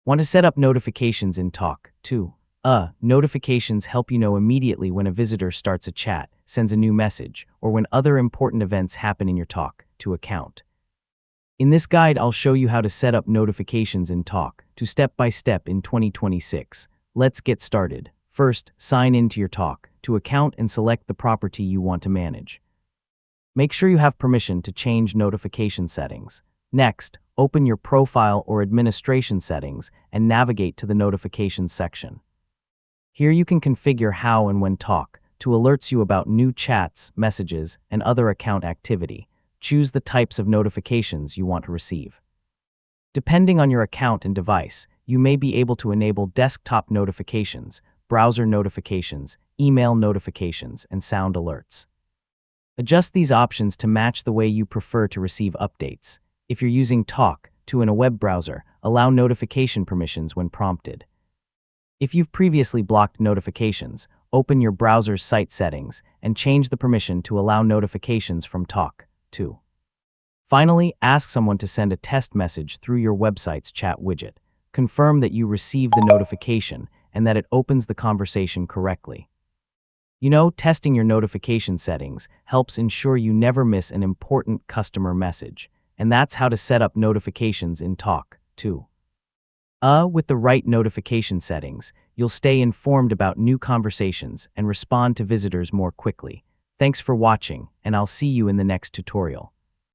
Want to set up notifications in Tawk.to? Notifications help you know immediately when a visitor starts a chat, sends a new message, or when other important events happen in your Tawk.to account. In this guide, I'll show you how to set up notifications in Tawk.to step by step in 2026. Let's get started. First, sign into your Tawk.to account and select the property you want to manage. Make sure you have permission to change notification settings. Next, open your profile or administration settings and navigate to the notifications section. Here you can configure how and when Tawk.to alerts you about new chats, messages, and other account activity. Choose the types of notifications you want to receive. Depending on your account and device, you may be able to enable desktop notifications, browser notifications, email notifications, and sound alerts. Adjust these options to match the way you prefer to receive updates. If you're using Tawk.to in a web browser, allow notification permissions when prompted. If you've previously blocked notifications, open your browser's site settings and change the permission to allow notifications from Tawk.to. Finally, ask someone to send a test message through your website's chat widget. Confirm that you receive the notification and that it opens the conversation correctly. Testing your notification settings helps ensure you never miss an important customer message. And that's how to set up notifications in Tawk.to. With the right notification settings, you'll stay informed about new conversations and respond to visitors more quickly. Thanks for watching, and I'll see you in the next tutorial.